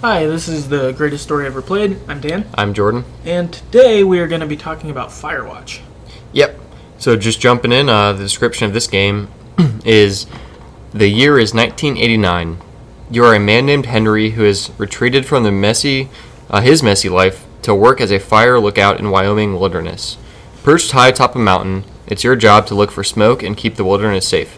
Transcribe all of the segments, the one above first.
Hi, this is The Greatest Story Ever Played. I'm Dan. I'm Jordan. And today we are going to be talking about Firewatch. Yep. So just jumping in, the description of this game is, the year is 1989. You are a man named Henry who has retreated from his messy life to work as a fire lookout in Wyoming wilderness. Perched high atop a mountain, it's your job to look for smoke and keep the wilderness safe.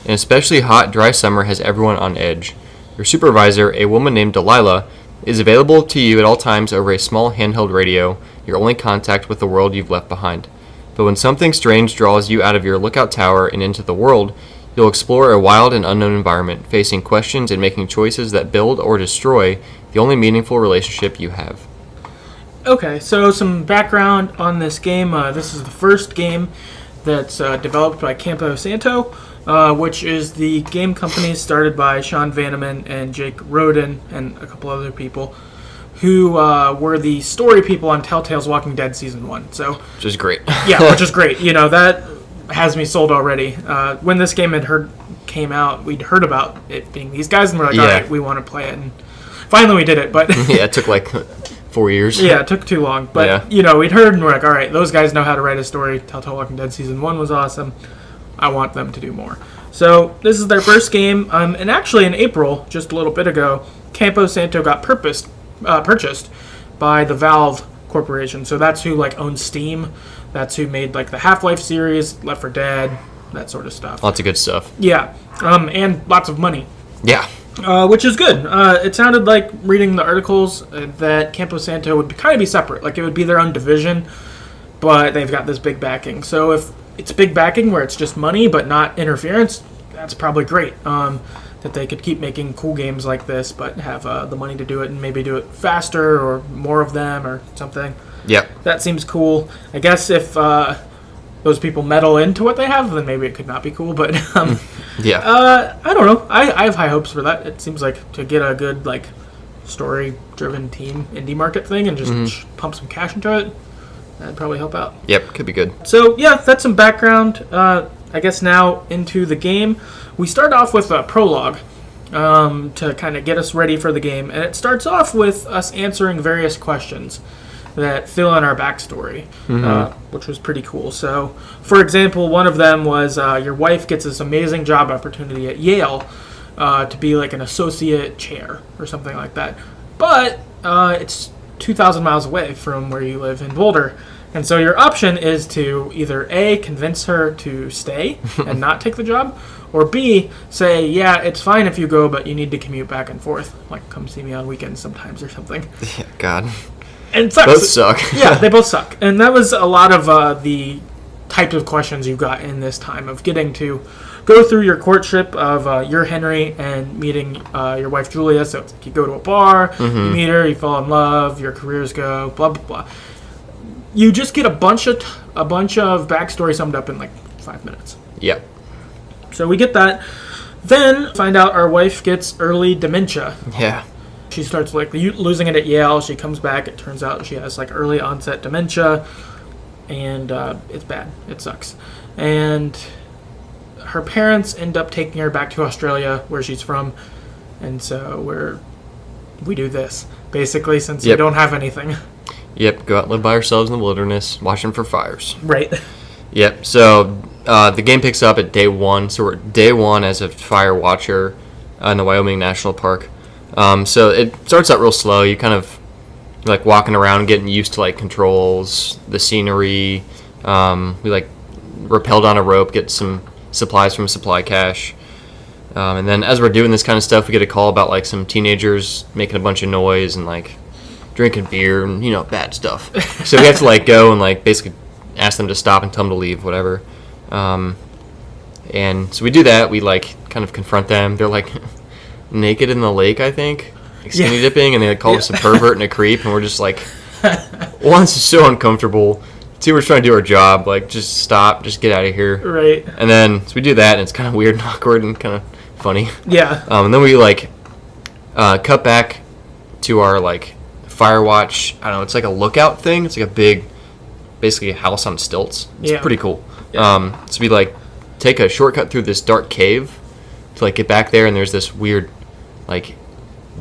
An especially hot, dry summer has everyone on edge. Your supervisor, a woman named Delilah, is available to you at all times over a small handheld radio, your only contact with the world you've left behind. But when something strange draws you out of your lookout tower and into the world, you'll explore a wild and unknown environment, facing questions and making choices that build or destroy the only meaningful relationship you have. Okay, so some background on this game. This is the first game that's developed by Campo Santo, which is the game company started by Sean Vanneman and Jake Roden and a couple other people who were the story people on Telltale's Walking Dead Season 1. So, Which is great. Yeah, which is great. You know, that has me sold already. When this game came out, we'd heard about it being these guys, and we're like, all right, we want to play it. And finally we did it, but... Yeah, it took like 4 years. Yeah, it took too long. But, you know, we'd heard, and we're like, all right, those guys know how to write a story. Telltale Walking Dead Season 1 was awesome. I want them to do more. So this is their first game, and actually in April, just a little bit ago, Campo Santo got purchased by the Valve Corporation. So that's who owns Steam. That's who made the Half-Life series, Left 4 Dead, that sort of stuff. Lots of good stuff. Yeah, and lots of money. Yeah. Which is good. It sounded like, reading the articles, that Campo Santo would kind of be separate. It would be their own division, but they've got this big backing. So if it's big backing where it's just money but not interference, that's probably great. That they could keep making cool games like this but have the money to do it and maybe do it faster or more of them or something. Yep. That seems cool. I guess if those people meddle into what they have, then maybe it could not be cool. But yeah. I don't know. I have high hopes for that. It seems like to get a good story-driven team indie market thing and just pump some cash into it, that'd probably help out. Yep, could be good. So, yeah, that's some background. I guess now into the game. We start off with a prologue to kind of get us ready for the game. And it starts off with us answering various questions that fill in our backstory, which was pretty cool. So, for example, one of them was your wife gets this amazing job opportunity at Yale to be an associate chair or something like that. But it's 2,000 miles away from where you live in Boulder. And so your option is to either A, convince her to stay and not take the job, or B, say, yeah, it's fine if you go, but you need to commute back and forth. Come see me on weekends sometimes or something. Yeah, God. And it sucks. Both suck. Yeah, they both suck. And that was a lot of the types of questions you got in this time of getting to go through your courtship of your Henry and meeting your wife Julia. So it's you go to a bar, you meet her, you fall in love, your careers go, blah, blah, blah. You just get a bunch of backstory summed up in 5 minutes. Yep. So we get that. Then find out our wife gets early dementia. Yeah. She starts losing it at Yale. She comes back. It turns out she has early onset dementia, and it's bad. It sucks. And her parents end up taking her back to Australia, where she's from, and so we do this basically since we don't have anything. Yep. Go out and live by ourselves in the wilderness, watching for fires. Right. Yep. So the game picks up at day 1. So we're at day 1 as a firewatcher in the Wyoming National Park. So it starts out real slow. You kind of walking around, getting used to controls, the scenery. We rappelled on a rope, get some supplies from a supply cache. And then as we're doing this kind of stuff, we get a call about some teenagers making a bunch of noise and drinking beer and bad stuff. So we have to go and basically ask them to stop and tell them to leave, whatever. And so we do that. We kind of confront them. They're naked in the lake, I think, skinny dipping, and they call us a pervert and a creep, and we're just one, it's so uncomfortable. 2, we're trying to do our job. Just stop, just get out of here. Right. And then so we do that, and it's kind of weird and awkward and kind of funny. Yeah. And then we cut back to our Firewatch. I don't know. It's a lookout thing. It's a big, basically a house on stilts. It's pretty cool. Yeah. So we take a shortcut through this dark cave to get back there, and there's this weird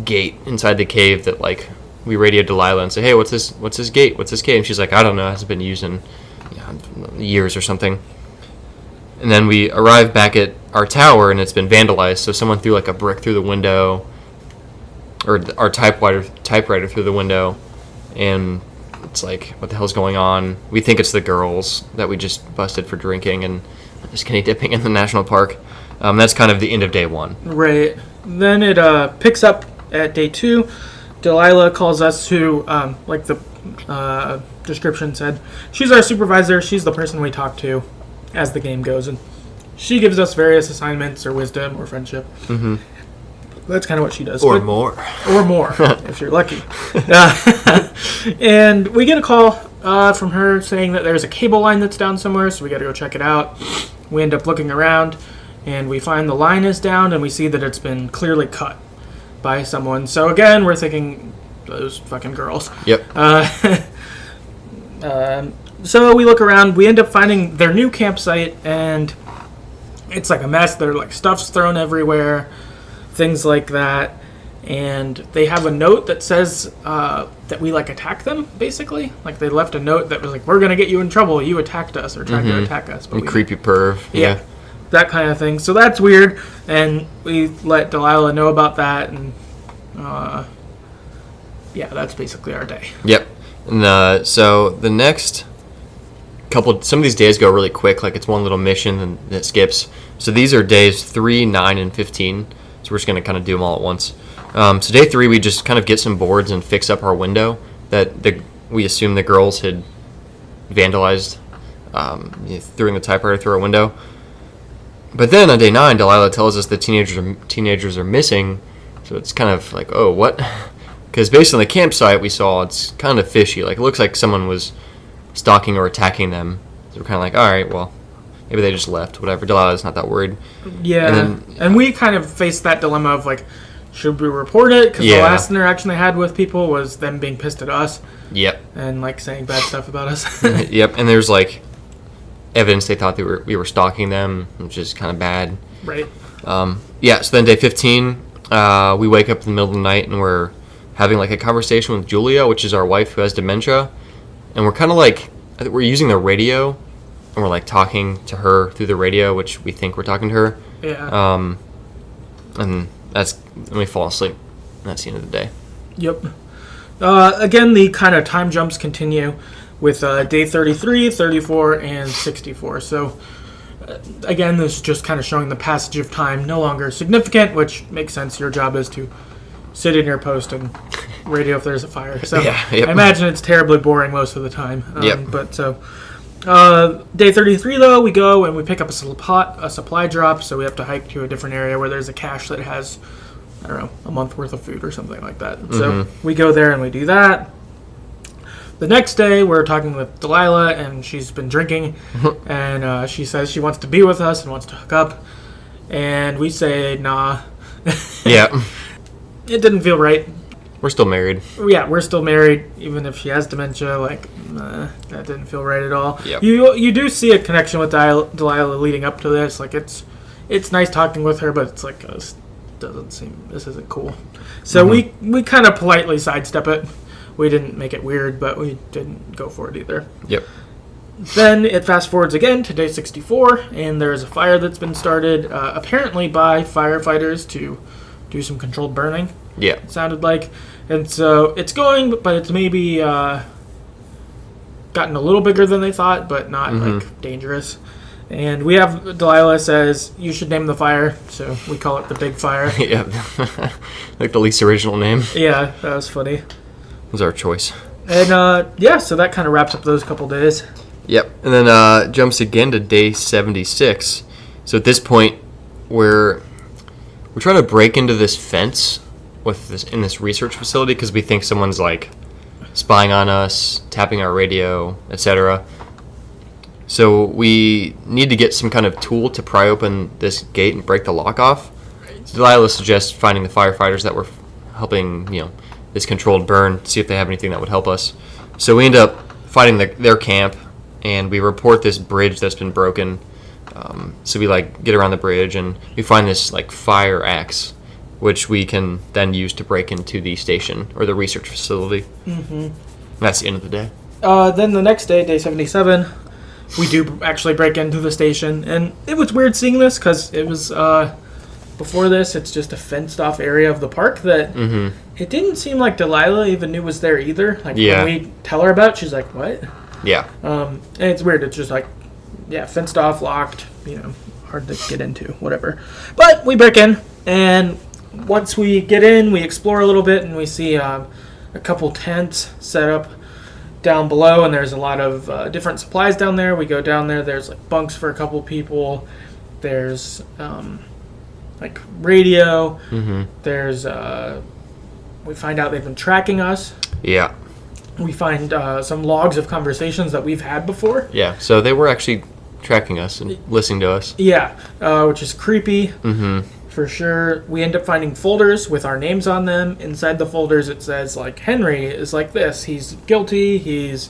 gate inside the cave that like we radio Delilah and say, hey, what's this gate? What's this cave? And she's like, I don't know. It hasn't been used in years or something. And then we arrive back at our tower and it's been vandalized. So someone threw like a brick through the window, or our typewriter through the window, and it's like, what the hell's going on? We think it's the girls that we just busted for drinking and skinny dipping in the national park. That's kind of the end of day 1. Right. Then it picks up at day 2. Delilah calls us to, like the description said, she's our supervisor. She's the person we talk to as the game goes. And she gives us various assignments or wisdom or friendship. Mm-hmm. That's kind of what she does. Or more. Or more, if you're lucky. And we get a call from her saying that there's a cable line that's down somewhere, so we got to go check it out. We end up looking around, and we find the line is down, and we see that it's been clearly cut by someone. So again, we're thinking, those fucking girls. Yep. So we look around. We end up finding their new campsite, and it's like a mess. There's like stuff's thrown everywhere, things like that. And they have a note that says that we like attack them, basically. Like they left a note that was like, we're gonna get you in trouble. You attacked us or tried to attack us. But creepy perv. Yeah. That kind of thing. So that's weird. And we let Delilah know about that. And that's basically our day. Yep. And so the next some of these days go really quick. Like it's one little mission and it skips. So these are days 3, 9, and 15. So we're just gonna kind of do them all at once. So day 3, we just kind of get some boards and fix up our window that we assume the girls had vandalized, throwing the typewriter through our window. But then on day 9, Delilah tells us the teenagers are missing. So it's kind of like, oh, what? Because based on the campsite we saw, it's kind of fishy. Like it looks like someone was stalking or attacking them. So we're kind of like, all right, well, maybe they just left. Whatever. Delilah's not that worried. Yeah. And we kind of faced that dilemma of like, should we report it? Because the last interaction they had with people was them being pissed at us. Yep. And like saying bad stuff about us. Yep. And there's like evidence they thought we were stalking them, which is kind of bad. Right. So then day 15, we wake up in the middle of the night and we're having like a conversation with Julia, which is our wife who has dementia, and we're kind of like, I think we're using the radio and we're like talking to her through the radio, which we think we're talking to her. Yeah. And we fall asleep. That's the end of the day. Yep. Again, the kind of time jumps continue with day 33, 34, and 64. So, again, this is just kind of showing the passage of time, no longer significant, which makes sense. Your job is to sit in your post and radio if there's a fire. So, I imagine it's terribly boring most of the time. But so, day 33, though, we go and we pick up a supply drop, so we have to hike to a different area where there's a cache that has, I don't know, a month worth of food or something like that. So we go there and we do that. The next day, we're talking with Delilah, and she's been drinking, and she says she wants to be with us and wants to hook up, and we say, nah. Yeah. It didn't feel right. We're still married. Yeah, we're still married, even if she has dementia. Like, that didn't feel right at all. Yep. You do see a connection with Delilah leading up to this. Like, it's nice talking with her, but it's like, this isn't cool. So we kind of politely sidestep it. We didn't make it weird, but we didn't go for it either. Yep. Then it fast forwards again to day 64, and there's a fire that's been started, apparently by firefighters to do some controlled burning. Yeah. It sounded like. And so it's going, but it's maybe gotten a little bigger than they thought, but not like dangerous. And we have, Delilah says, you should name the fire, so we call it the Big Fire. Yeah. Like the least original name. Yeah, that was funny. It was our choice. And so that kind of wraps up those couple days. Yep. And then jumps again to day 76. So at this point, we're trying to break into this fence in this research facility because we think someone's like spying on us, tapping our radio, etc. So we need to get some kind of tool to pry open this gate and break the lock off. So Delilah suggests finding the firefighters that were helping, this controlled burn, see if they have anything that would help us. So we end up finding their camp, and we report this bridge that's been broken. So we get around the bridge, and we find this fire axe which we can then use to break into the station or the research facility. That's the end of the day. Then the next day, day 77, we do actually break into the station. And it was weird seeing this because it was, before this, it's just a fenced-off area of the park that it didn't seem like Delilah even knew was there either. Like, when we tell her about it, she's like, what? Yeah. And it's weird. It's just like, fenced off, locked, hard to get into, whatever. But we break in, and once we get in, we explore a little bit, and we see a couple tents set up down below, and there's a lot of different supplies down there. We go down there. There's like bunks for a couple people. There's like radio. There's we find out they've been tracking us. Yeah. We find some logs of conversations that we've had before. Yeah. So they were actually tracking us and listening to us. Yeah, which is creepy. For sure. We end up finding folders with our names on them. Inside the folders it says, like, Henry is like this. He's guilty. He's,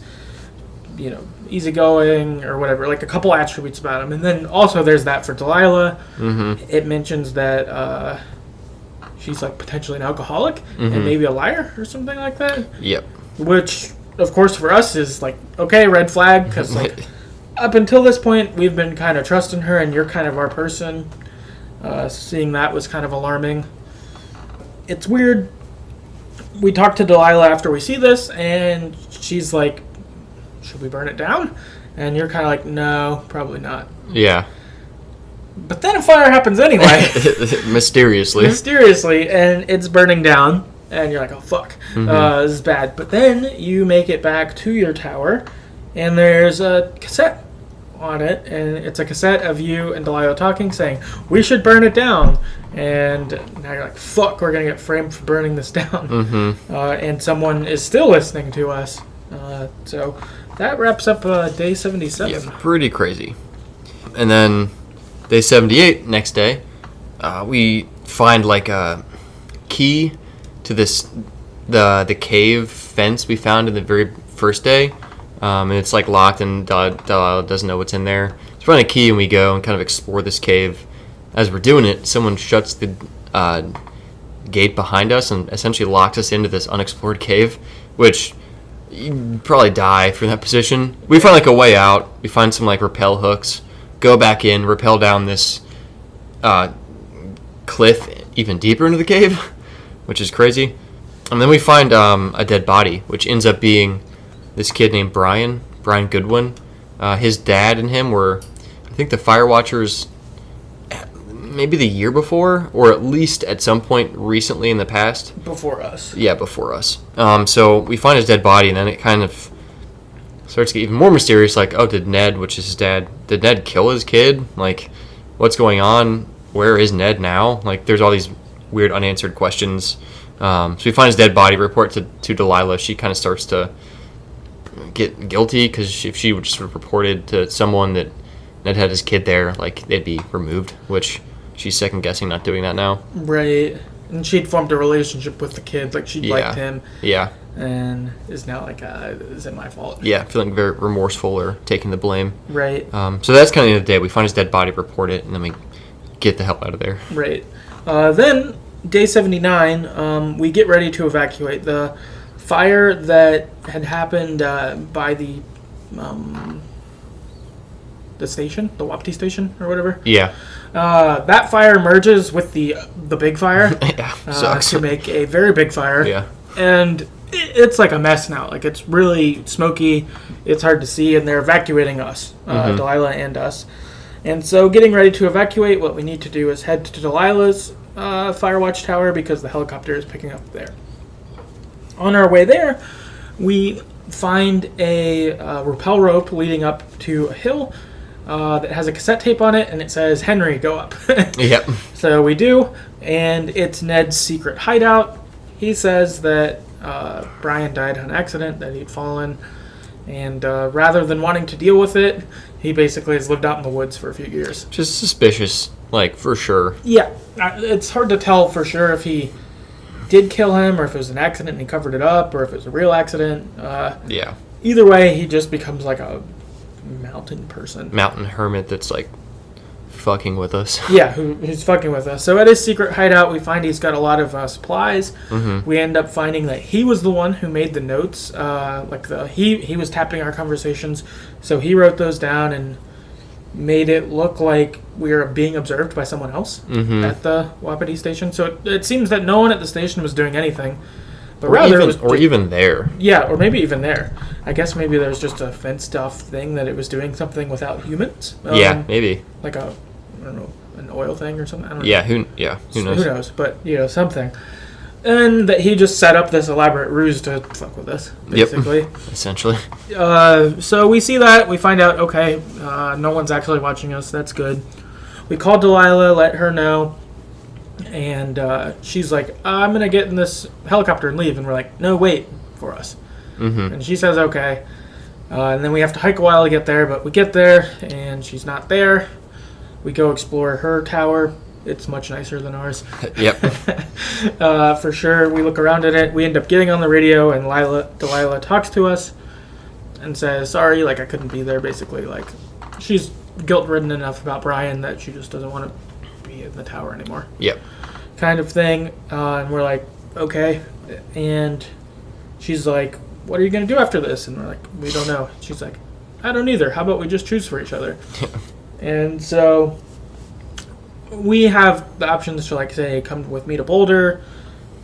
easygoing or whatever. Like, a couple attributes about him. And then also there's that for Delilah. It mentions that she's, like, potentially an alcoholic and maybe a liar or something like that. Yep. Which, of course, for us is, like, okay, red flag. Because, like, up until this point, we've been kind of trusting her and you're kind of our person. Seeing that was kind of alarming. It's weird. We talk to Delilah after we see this, and she's like, should we burn it down? And you're kind of like, no, probably not. Yeah. But then a fire happens anyway. Mysteriously, and it's burning down, and you're like, oh, fuck. This is bad. But then you make it back to your tower, and there's a cassette on it, and it's a cassette of you and Delilah talking, saying, we should burn it down. And now you're like, fuck, we're going to get framed for burning this down. And someone is still listening to us. So that wraps up day 77. Yeah, pretty crazy. And then day 78, next day, we find like a key to the cave fence we found in the very first day. And it's like locked, and Delilah doesn't know what's in there. So we find a key, and we go and kind of explore this cave. As we're doing it, someone shuts the gate behind us and essentially locks us into this unexplored cave, which you'd probably die from that position. We find like a way out. We find some like rappel hooks, go back in, rappel down this cliff even deeper into the cave, which is crazy. And then we find a dead body, which ends up being this kid named Brian Goodwin. His dad and him were, I think, the Firewatchers maybe the year before, or at least at some point recently in the past. Before us. Yeah, before us. So we find his dead body, and then it kind of starts to get even more mysterious. Like, oh, did Ned, which is his dad, did Ned kill his kid? Like, what's going on? Where is Ned now? Like, there's all these weird unanswered questions. So we find his dead body, report to Delilah. She kind of starts to get guilty, because if she would just have reported to someone that Ned had his kid there, like, they'd be removed, which she's second guessing not doing that now. Right. And she'd formed a relationship with the kid, like she liked him. Yeah. And is now like, is it my fault? Yeah, feeling very remorseful or taking the blame. Right. So that's kind of the end of the day. We find his dead body, report it, and then we get the hell out of there. Right. Then, day 79, we get ready to evacuate. The fire that had happened by the station, the Wapiti station or whatever. Yeah. That fire merges with the big fire. Yeah, sucks. To make a very big fire. Yeah. And it's like a mess now. Like, it's really smoky. It's hard to see, and they're evacuating us, Delilah and us. And so, getting ready to evacuate, what we need to do is head to Delilah's Firewatch tower, because the helicopter is picking up there. On our way there, we find a rappel rope leading up to a hill that has a cassette tape on it, and it says, Henry, go up. Yep. So we do, and it's Ned's secret hideout. He says that Brian died on accident, that he'd fallen, and rather than wanting to deal with it, he basically has lived out in the woods for a few years. Just suspicious, like, for sure. Yeah, it's hard to tell for sure if he did kill him, or if it was an accident and he covered it up, or if it was a real accident. Yeah. Either way, he just becomes like a mountain person. Mountain hermit that's, like, fucking with us. Yeah, who's fucking with us. So at his secret hideout, we find he's got a lot of supplies. We end up finding that he was the one who made the notes. He was tapping our conversations, so he wrote those down and made it look like we were being observed by someone else at the Wapiti station. So it seems that no one at the station was doing anything, but even there. Yeah, or maybe even there. I guess maybe there's just a fenced off thing that it was doing something without humans. Yeah, maybe like I don't know, an oil thing or something. I don't know. Who knows? Who knows? But something. And that he just set up this elaborate ruse to fuck with us, basically. Yep, essentially. So we see that. We find out, okay, no one's actually watching us. That's good. We call Delilah, let her know. And she's like, I'm going to get in this helicopter and leave. And we're like, no, wait for us. And she says, okay. And then we have to hike a while to get there. But we get there, and she's not there. We go explore her tower. It's much nicer than ours. Yep. For sure. We look around at it. We end up getting on the radio, and Delilah talks to us and says, sorry, like I couldn't be there, basically. Like, she's guilt-ridden enough about Brian that she just doesn't want to be in the tower anymore. Yep. Kind of thing. And we're like, okay. And she's like, what are you going to do after this? And we're like, we don't know. She's like, I don't either. How about we just choose for each other? And so we have the options to, like, say, come with me to Boulder,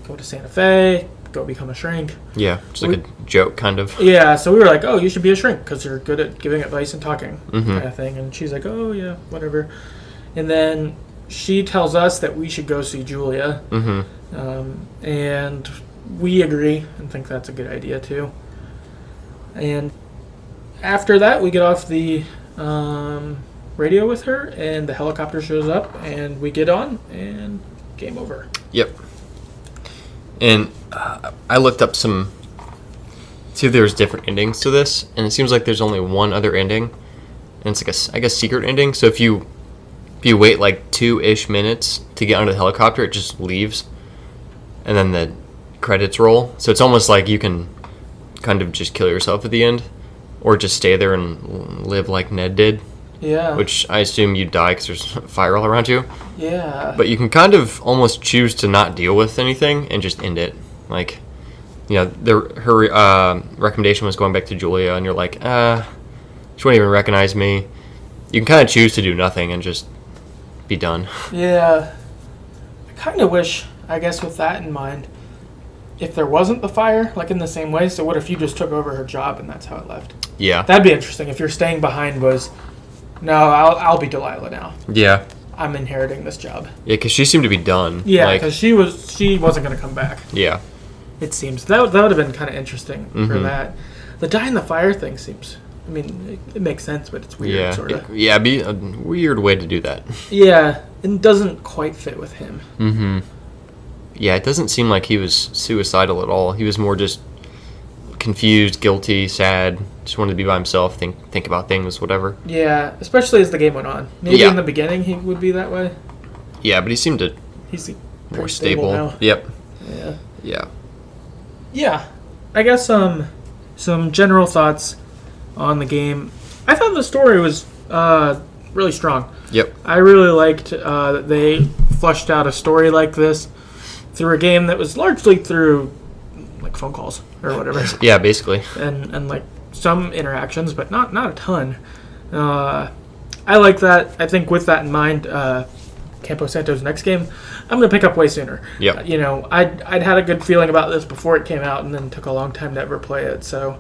go to Santa Fe, go become a shrink. Yeah, it's like a joke, kind of. Yeah, so we were like, oh, you should be a shrink because you're good at giving advice and talking, kind of thing. And she's like, oh, yeah, whatever. And then she tells us that we should go see Julia. And we agree and think that's a good idea, too. And after that, we get off the radio with her, and the helicopter shows up, and we get on, and game over. Yep. And I looked up see if there's different endings to this, and it seems like there's only one other ending, and it's like I guess secret ending. So if you wait like 2-ish minutes to get onto the helicopter, it just leaves, and then the credits roll. So it's almost like you can kind of just kill yourself at the end, or just stay there and live like Ned did. Yeah. Which I assume you die because there's fire all around you. Yeah. But you can kind of almost choose to not deal with anything and just end it. Like, her recommendation was going back to Julia, and you're like, she won't even recognize me. You can kind of choose to do nothing and just be done. Yeah. I kind of wish, I guess with that in mind, if there wasn't the fire, like in the same way, so what if you just took over her job and that's how it left? Yeah. That'd be interesting if your staying behind was, no, I'll be Delilah now. Yeah. I'm inheriting this job. Yeah, because she seemed to be done. Yeah, because she wasn't going to come back. Yeah. It seems. That would have been kind of interesting for that. The die in the fire thing seems, I mean, it makes sense, but it's weird, sort of. Yeah, it'd be a weird way to do that. Yeah, it doesn't quite fit with him. Yeah, it doesn't seem like he was suicidal at all. He was more just confused, guilty, sad, just wanted to be by himself, think about things, whatever. Yeah, especially as the game went on. Maybe in the beginning he would be that way. Yeah, but he seemed to he's more stable now. Yep. Yeah. Yeah. Yeah. I guess some general thoughts on the game. I thought the story was really strong. Yep. I really liked that they fleshed out a story like this through a game that was largely through like phone calls or whatever. Yeah, basically. And like some interactions, but not a ton. I like that. I think with that in mind, Campo Santo's next game, I'm going to pick up way sooner. Yep. I'd had a good feeling about this before it came out, and then took a long time to ever play it. So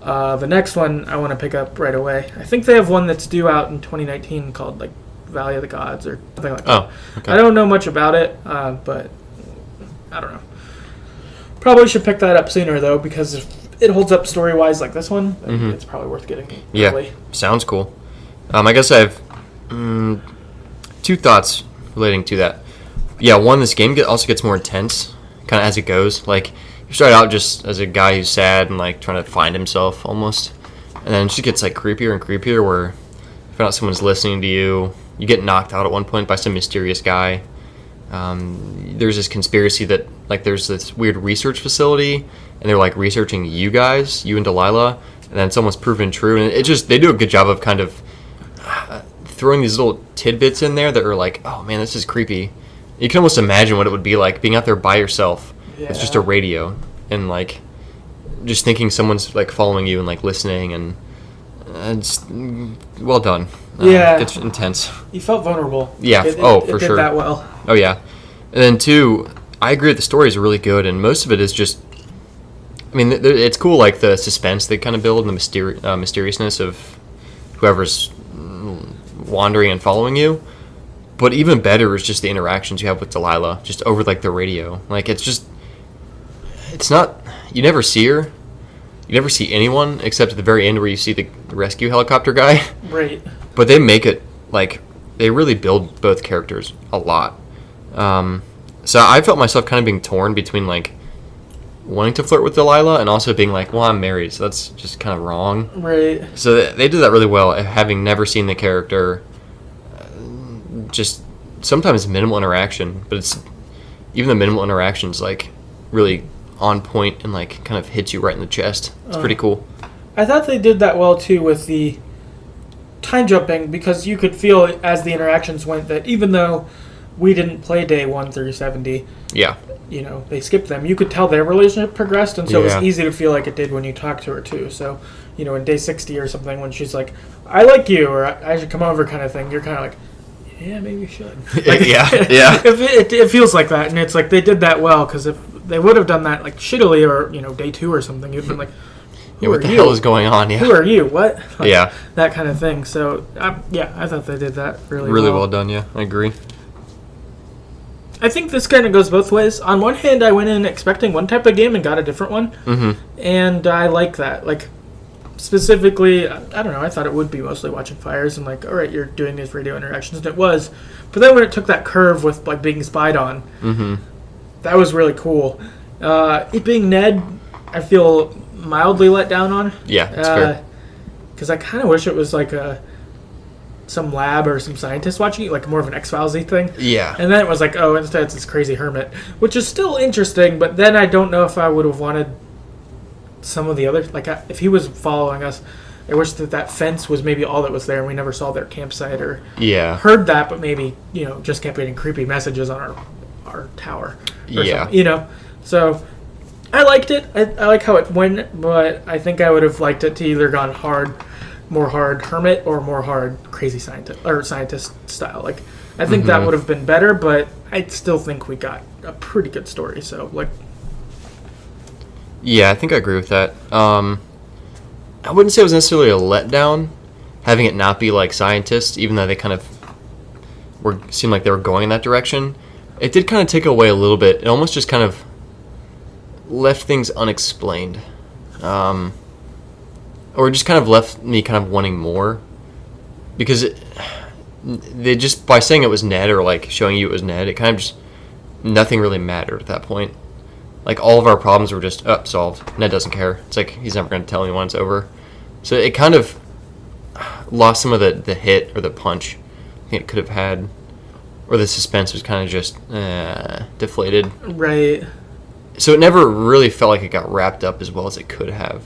the next one I want to pick up right away. I think they have one that's due out in 2019 called like Valley of the Gods or something like that. Oh, okay. I don't know much about it, but I don't know. Probably should pick that up sooner though, because if it holds up story-wise like this one, then it's probably worth getting early. Sounds cool. I guess I have two thoughts relating to that. Yeah, one, this game also gets more intense kind of as it goes. Like, you start out just as a guy who's sad and like trying to find himself almost, and then it just gets like creepier and creepier where you find out someone's listening to you. You get knocked out at one point by some mysterious guy. There's this conspiracy that like there's this weird research facility and they're like researching you guys, you and Delilah, and then it's almost proven true. And it just, they do a good job of kind of throwing these little tidbits in there that are like, oh man, this is creepy. You can almost imagine what it would be like being out there by yourself. Yeah. It's just a radio, and like just thinking someone's like following you and like listening, and it's well done. Yeah, it's intense. You felt vulnerable. Yeah. For sure. It did that well. Oh yeah, and then two, I agree that the stories are really good, and most of it is just. I mean, it's cool, like the suspense they kind of build, and the mysteriousness of whoever's wandering and following you. But even better is just the interactions you have with Delilah, just over like the radio. Like it's not. You never see her. You never see anyone except at the very end where you see the rescue helicopter guy. Right. But they make it like they really build both characters a lot. So I felt myself kind of being torn between like wanting to flirt with Delilah and also being like, well, I'm married, so that's just kind of wrong. Right. So they did that really well, having never seen the character. Just sometimes minimal interaction, but it's even the minimal interactions like really on point and like kind of hits you right in the chest. It's pretty cool. I thought they did that well too with the time jumping, because you could feel as the interactions went that even though we didn't play day 1 through 70, yeah, they skipped them. You could tell their relationship progressed, and so it Yeah. was easy to feel like it did when you talked to her too. So, in day 60 or something, when she's like, "I like you," or "I should come over," kind of thing, you're kind of like, yeah, maybe you should. Like, yeah. It feels like that, and it's like they did that well, because if they would have done that like shittily or day 2 or something, you'd been like, what the hell is going on? Yeah. Who are you? What? Like, Yeah. That kind of thing. So I thought they did that really well done. Yeah, I agree. I think this kind of goes both ways. On one hand, I went in expecting one type of game and got a different one, and I like that. Like, specifically, I don't know, I thought it would be mostly watching fires and like, all right, you're doing these radio interactions, and it was. But then when it took that curve with like being spied on, that was really cool. It being Ned, I feel mildly let down on. Yeah, that's fair. Because I kind of wish it was like some lab or some scientist watching it, like more of an X-Files-y thing. Yeah. And then it was like, oh, instead it's this crazy hermit, which is still interesting, but then I don't know if I would have wanted some of the other, like if he was following us, I wish that fence was maybe all that was there and we never saw their campsite or heard that, but maybe, just kept getting creepy messages on our tower. Yeah. Something, So I liked it. I like how it went, but I think I would have liked it to either gone more hard hermit or more hard crazy scientist style. Like, I think that would have been better, but I still think we got a pretty good story. So like, yeah, I think I agree with that. I wouldn't say it was necessarily a letdown, having it not be like scientists, even though they kind of seemed like they were going in that direction. It did kind of take away a little bit. It almost just kind of left things unexplained. Or just kind of left me kind of wanting more. Because they just, by saying it was Ned or like showing you it was Ned, it kind of just, nothing really mattered at that point. Like all of our problems were just, solved. Ned doesn't care. It's like he's never going to tell anyone it's over. So it kind of lost some of the hit or the punch I think it could have had. Or the suspense was kind of just deflated. Right. So it never really felt like it got wrapped up as well as it could have.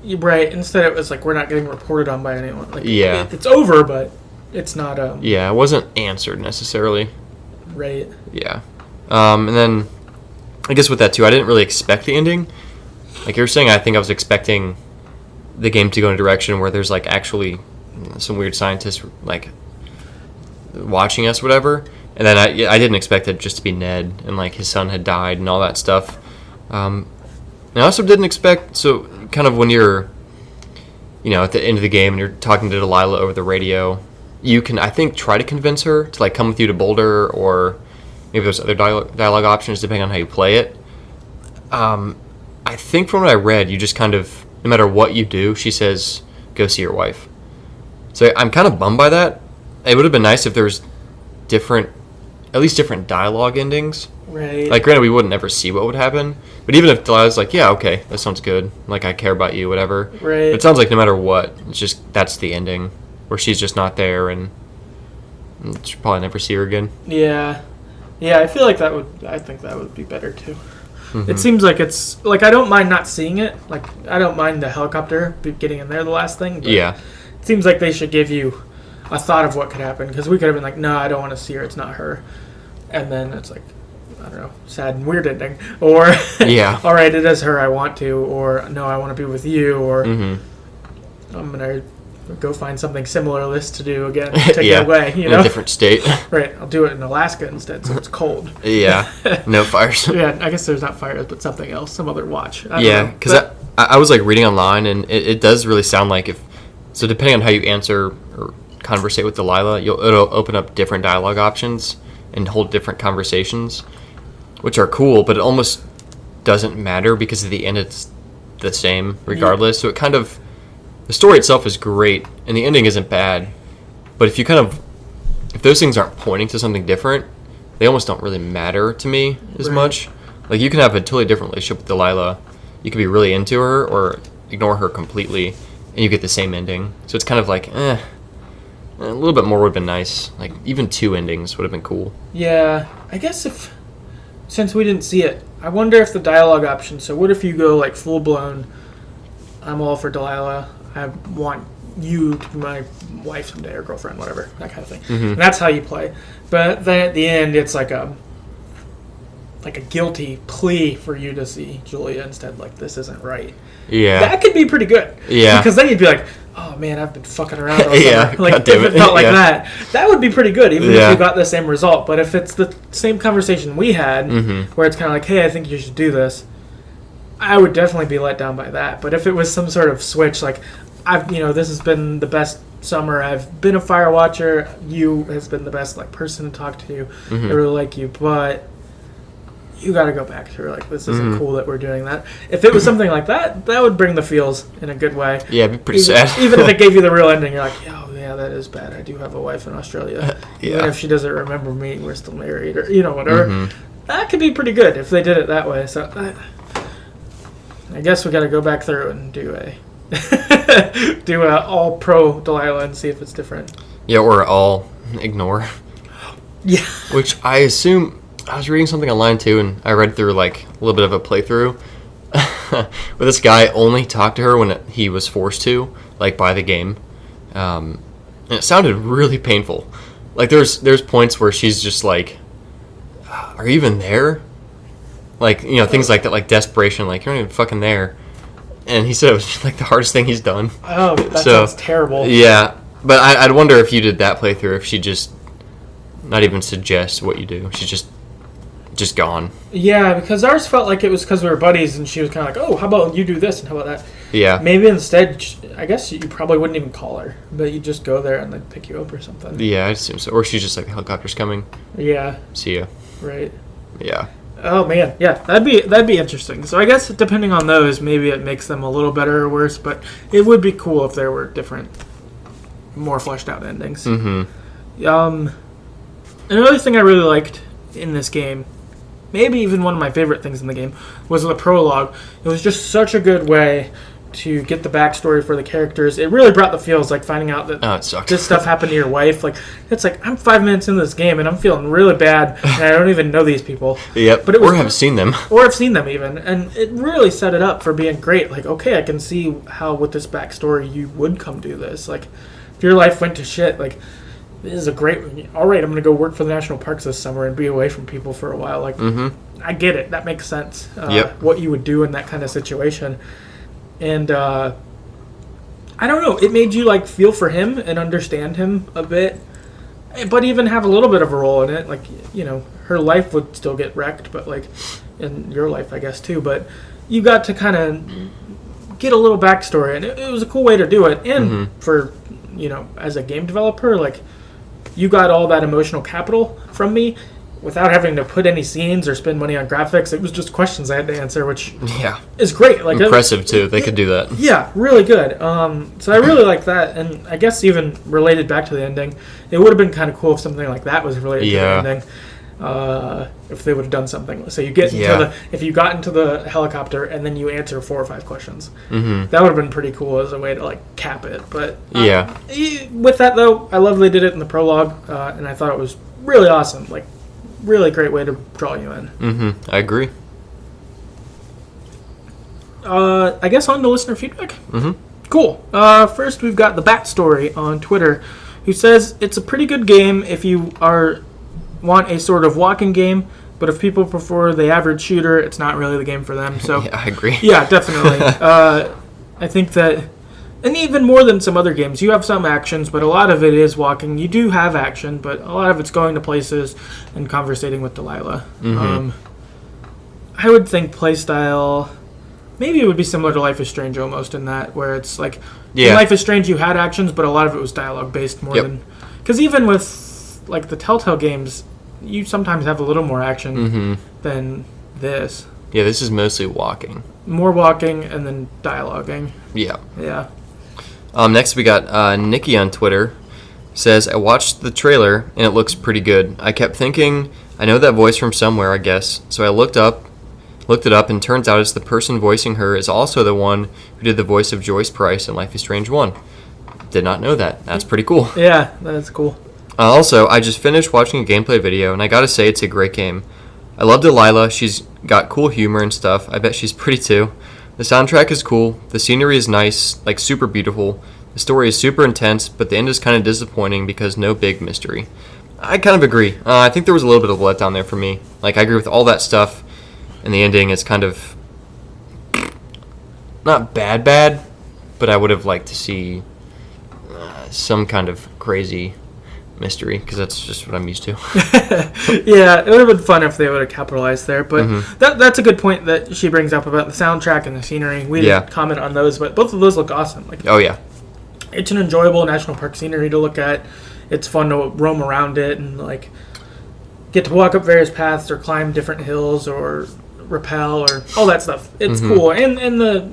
Right. Instead, it was like we're not getting reported on by anyone. Like, yeah. It's over, but it's not. Yeah, it wasn't answered necessarily. Right. Yeah. And then I guess with that too, I didn't really expect the ending. Like you were saying, I think I was expecting the game to go in a direction where there's like actually some weird scientist like watching us, whatever. And then I didn't expect it just to be Ned and like his son had died and all that stuff. And I also didn't expect, so kind of when you're, at the end of the game and you're talking to Delilah over the radio, you can, I think, try to convince her to like come with you to Boulder, or maybe there's other dialogue options depending on how you play it. I think from what I read, you just kind of, no matter what you do, she says, go see your wife. So I'm kind of bummed by that. It would have been nice if there was at least different dialogue endings. Right. Like, granted, we wouldn't ever see what would happen, but even if Delilah's like, yeah, okay, that sounds good, like, I care about you, whatever. Right. But it sounds like no matter what, it's just, that's the ending, where she's just not there, and she'll probably never see her again. Yeah. Yeah, I think that would be better, too. It seems like it's, like, I don't mind not seeing it. Like, I don't mind the helicopter getting in there the last thing. But Yeah. It seems like they should give you a thought of what could happen, because we could have been like, no, I don't want to see her, it's not her, and then it's like, I don't know, sad and weird ending, or Yeah. all right, it is her, I want to, or no, I want to be with you, or I'm gonna go find something similar to do again to get away, in a different state. Right, I'll do it in Alaska instead, so it's cold. Yeah, no fires. Yeah, I guess there's not fires, but something else, some other watch. Yeah, because I was like reading online, and it does really sound like so depending on how you answer or conversate with Delilah, it'll open up different dialogue options and hold different conversations, which are cool, but it almost doesn't matter because at the end it's the same regardless. So it kind of, the story itself is great and the ending isn't bad, but if those things aren't pointing to something different, they almost don't really matter to me as much. Like, you can have a totally different relationship with Delilah. You could be really into her or ignore her completely, and you get the same ending. So it's kind of like, a little bit more would have been nice. Like, even 2 endings would have been cool. Yeah, I guess since we didn't see it, I wonder if the dialogue option, so what if you go like full blown, I'm all for Delilah, I want you to be my wife someday, or girlfriend, whatever, that kind of thing. And that's how you play. But then at the end, it's like a guilty plea for you to see Julia instead, like, this isn't right. Yeah. That could be pretty good. Yeah. Because then you'd be like, oh man, I've been fucking around all Yeah, summer. Like, God damn if it it. felt like Yeah. that would be pretty good, even if you got the same result. But if it's the same conversation we had, where it's kind of like, hey, I think you should do this, I would definitely be let down by that. But if it was some sort of switch, like, this has been the best summer, I've been a Firewatcher, you has been the best, like, person to talk to, I really like you, but you got to go back to her. Like, this isn't cool that we're doing that. If it was something like that, that would bring the feels in a good way. Yeah, it'd be pretty sad. Even if it gave you the real ending, you're like, oh, yeah, that is bad. I do have a wife in Australia. Even if she doesn't remember me, we're still married, or, whatever. That could be pretty good if they did it that way. So I guess we got to go back through and do a all pro Delilah and see if it's different. Yeah, or all ignore. Yeah. Which I assume, I was reading something online too, and I read through like a little bit of a playthrough where this guy only talked to her when he was forced to, like, by the game, and it sounded really painful. Like, there's points where she's just like, "Are you even there?" Like, things like that, like desperation, like, you're not even fucking there. And he said it was like the hardest thing he's done. Oh, that sounds terrible. Yeah, but I'd wonder if you did that playthrough, if she just not even suggests what you do. She's just gone. Yeah, because ours felt like it was because we were buddies, and she was kind of like, oh, how about you do this, and how about that? Yeah. Maybe instead, I guess you probably wouldn't even call her, but you just go there and they'd pick you up or something. Yeah, I assume so. Or she's just like, the helicopter's coming. Yeah. See ya. Right. Yeah. Oh man, yeah, that'd be interesting. So I guess depending on those, maybe it makes them a little better or worse, but it would be cool if there were different, more fleshed out endings. Another thing I really liked in this game, maybe even one of my favorite things in the game, was the prologue. It was just such a good way to get the backstory for the characters. It really brought the feels, like finding out that it sucked. this stuff happened to your wife. Like, it's like, I'm 5 minutes into this game and I'm feeling really bad and I don't even know these people. Yep, but or have seen them. Or have seen them even. And it really set it up for being great. Like, okay, I can see how with this backstory you would come do this. Like, if your life went to shit, like, this is a great one. All right, I'm going to go work for the national parks this summer and be away from people for a while. Like, I get it. That makes sense. What you would do in that kind of situation. And I don't know, it made you like feel for him and understand him a bit, but even have a little bit of a role in it. Like, her life would still get wrecked, but like, in your life, I guess, too. But you got to kind of get a little backstory, and it was a cool way to do it. And for, as a game developer, like, you got all that emotional capital from me without having to put any scenes or spend money on graphics. It was just questions I had to answer, which is great. Like, impressive too. They could do that. Yeah, really good. So I really like that, and I guess even related back to the ending, it would have been kind of cool if something like that was related to the ending. If they would have done something, so you get into if you got into the helicopter and then you answer 4 or 5 questions, that would have been pretty cool as a way to like cap it. But with that though, I love they did it in the prologue, and I thought it was really awesome. Like, really great way to draw you in. I agree. I guess on to listener feedback. Cool. First, we've got the Bat Story on Twitter, who says it's a pretty good game if you want a sort of walking game, but if people prefer the average shooter, it's not really the game for them. So Yeah, I agree. yeah, definitely. I think that, and even more than some other games, you have some actions, but a lot of it is walking. You do have action, but a lot of it's going to places and conversating with Delilah. I would think playstyle, maybe it would be similar to Life is Strange almost in that, where it's like, in Life is Strange you had actions, but a lot of it was dialogue based more than, because even with like the Telltale games, you sometimes have a little more action than this. Yeah, this is mostly walking. More walking and then dialoguing. Yeah. Yeah. Next we got Nikki on Twitter. Says, I watched the trailer and it looks pretty good. I kept thinking, I know that voice from somewhere, I guess. So I looked it up, and turns out it's the person voicing her is also the one who did the voice of Joyce Price in Life is Strange 1. Did not know that. That's pretty cool. Yeah, that's cool. Also, I just finished watching a gameplay video, and I gotta say it's a great game. I love Delilah. She's got cool humor and stuff. I bet she's pretty too. The soundtrack is cool. The scenery is nice, like super beautiful. The story is super intense, but the end is kind of disappointing because no big mystery. I kind of agree. I think there was a little bit of a letdown there for me. Like, I agree with all that stuff, and the ending is kind of not bad, but I would have liked to see some kind of crazy mystery, because that's just what I'm used to. Yeah, it would have been fun if they would have capitalized there, but that's a good point that she brings up about the soundtrack and the scenery. We didn't comment on those, but both of those look awesome. Like, oh yeah, it's an enjoyable national park scenery to look at. It's fun to roam around it and like get to walk up various paths or climb different hills or rappel or all that stuff. It's cool, and the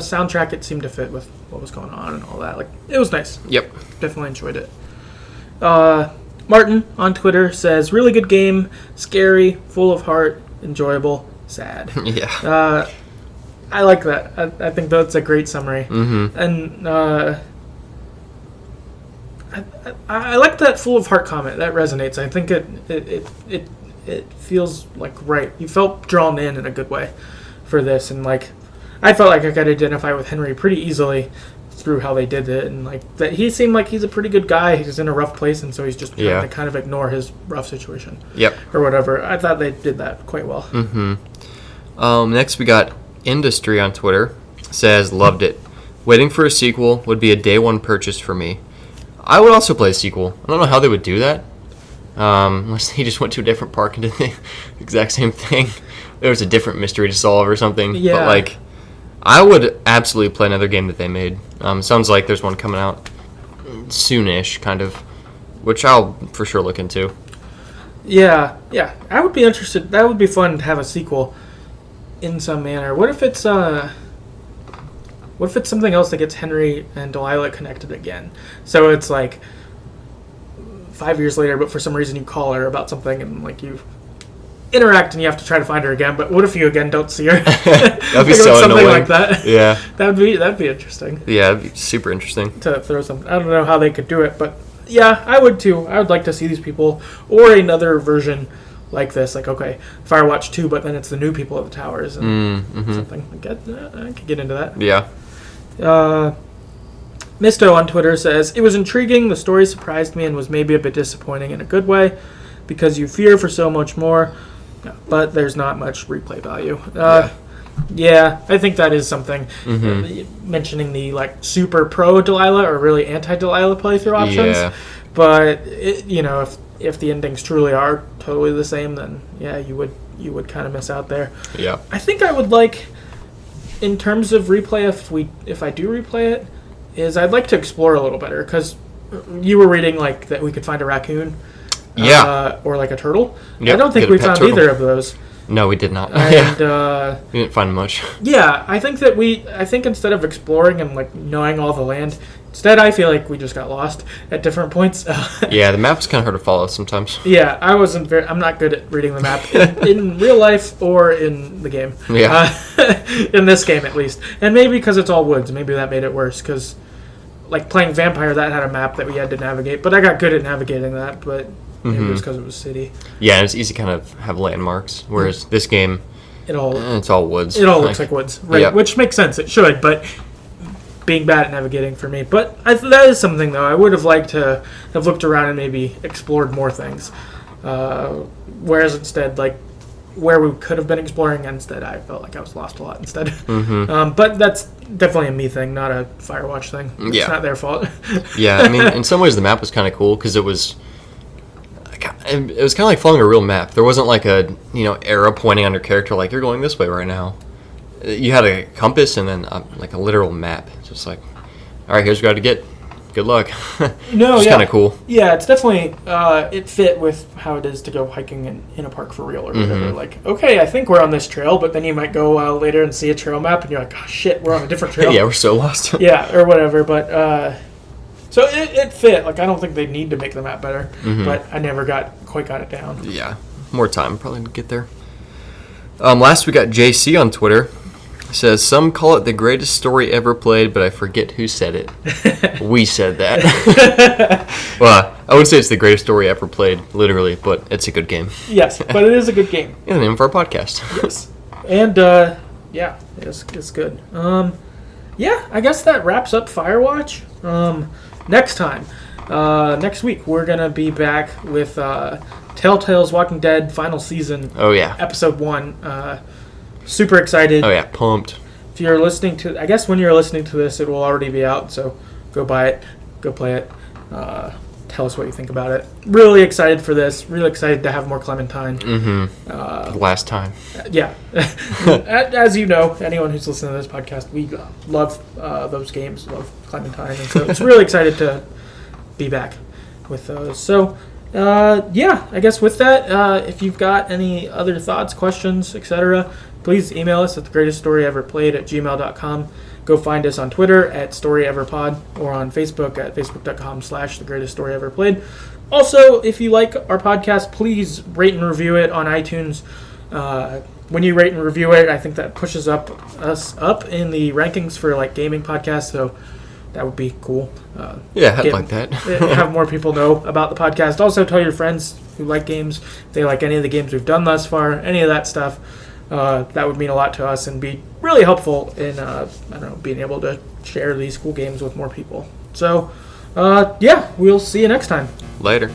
soundtrack, it seemed to fit with what was going on and all that. Like, it was nice. Yep, definitely enjoyed it. Martin on Twitter says, really good game, scary, full of heart, enjoyable, sad. Yeah. I like that. I think that's a great summary. And I like that full of heart comment. That resonates. I think it feels like right. You felt drawn in a good way for this, and like I felt like I could identify with Henry pretty easily through how they did it, and like that he seemed like he's a pretty good guy. He's in a rough place, and so he's just trying to kind of ignore his rough situation. Yep. Or whatever. I thought they did that quite well. Next we got Industry on Twitter. Says, loved it. Waiting for a sequel would be a day one purchase for me. I would also play a sequel. I don't know how they would do that. Unless he just went to a different park and did the exact same thing. There was a different mystery to solve or something. Yeah. But like, I would absolutely play another game that they made. Sounds like there's one coming out soonish, kind of, which I'll for sure look into. Yeah. I would be interested. That would be fun to have a sequel in some manner. What if it's something else that gets Henry and Delilah connected again? So it's like 5 years later, but for some reason you call her about something and like you interact and you have to try to find her again. But what if you again don't see her? That'd be so something annoying. Like that. Yeah. That'd be interesting. Yeah, it'd be super interesting to throw something. I don't know how they could do it, but yeah, I would too. I would like to see these people or another version like this. Like, okay, Firewatch 2, but then it's the new people at the towers and something. I could get into that. Yeah. Misto on Twitter says, it was intriguing, the story surprised me and was maybe a bit disappointing in a good way because you fear for so much more, but there's not much replay value. Yeah, I think that is something. Mentioning the like super pro Delilah or really anti Delilah playthrough options. Yeah. But if the endings truly are totally the same, then yeah, you would kind of miss out there. Yeah. I think I would like, in terms of replay, if I do replay it, is I'd like to explore a little better, because you were reading like that we could find a raccoon, or like a turtle. Yep, I don't think we found turtle. Either of those. No, we did not. And we didn't find much. Yeah, I think instead of exploring and like knowing all the land, instead I feel like we just got lost at different points. Yeah, the map's kind of hard to follow sometimes. Yeah, I'm not good at reading the map in real life or in the game. Yeah. In this game at least, and maybe because it's all woods, maybe that made it worse. Because like playing Vampire, that had a map that we had to navigate, but I got good at navigating that. But maybe it was because it was city. Yeah, and it's easy to kind of have landmarks, whereas this game, it's all woods. It all looks like woods, right? Yep. Which makes sense. It should, but being bad at navigating for me. But that is something, though. I would have liked to have looked around and maybe explored more things. Whereas instead, like, where we could have been exploring, instead I felt like I was lost a lot instead. Mm-hmm. But that's definitely a me thing, not a Firewatch thing. It's not their fault. Yeah, I mean, in some ways the map was kind of cool because it was kind of like following a real map. There wasn't like a arrow pointing on your character like you're going this way right now. You had a compass and then like a literal map. Just like, all right, here's where you got to get. Good luck. It's kind of cool. Yeah, it's definitely it fit with how it is to go hiking in a park for real or whatever. Like, okay, I think we're on this trail, but then you might go later and see a trail map, and you're like, oh shit, we're on a different trail. Yeah, we're so lost. Yeah, or whatever. But so it fit. Like, I don't think they need to make the map better, but I never quite got it down. Yeah, more time probably to get there. Last we got JC on Twitter. Says, some call it the greatest story ever played, but I forget who said it. We said that. Well, I would say it's the greatest story ever played, literally, but it's a good game. Yes, but it is a good game. And the name of our podcast. Yes. And, yeah, it's good. Yeah, I guess that wraps up Firewatch. Next week, we're going to be back with Telltale's Walking Dead final season. Oh, yeah. Episode 1. Super excited. Oh, yeah, pumped. If you're listening to... I guess when you're listening to this, it will already be out, so go buy it. Go play it. Tell us what you think about it. Really excited for this. Really excited to have more Clementine. Last time. Yeah. As you know, anyone who's listening to this podcast, we love those games, love Clementine, and so it's really excited to be back with those. So... yeah, I guess with that, if you've got any other thoughts, questions, etc., please email us at TheGreatestStoryEverPlayed@gmail.com. Go find us on Twitter at StoryEverPod or on Facebook at Facebook.com/TheGreatestStoryEverPlayed. Also, if you like our podcast, please rate and review it on iTunes. When you rate and review it, I think that pushes us up in the rankings for like gaming podcasts, so that would be cool. Yeah, I'd like that. Have more people know about the podcast. Also, tell your friends who like games, if they like any of the games we've done thus far, any of that stuff. That would mean a lot to us and be really helpful in, being able to share these cool games with more people. So, yeah, we'll see you next time. Later.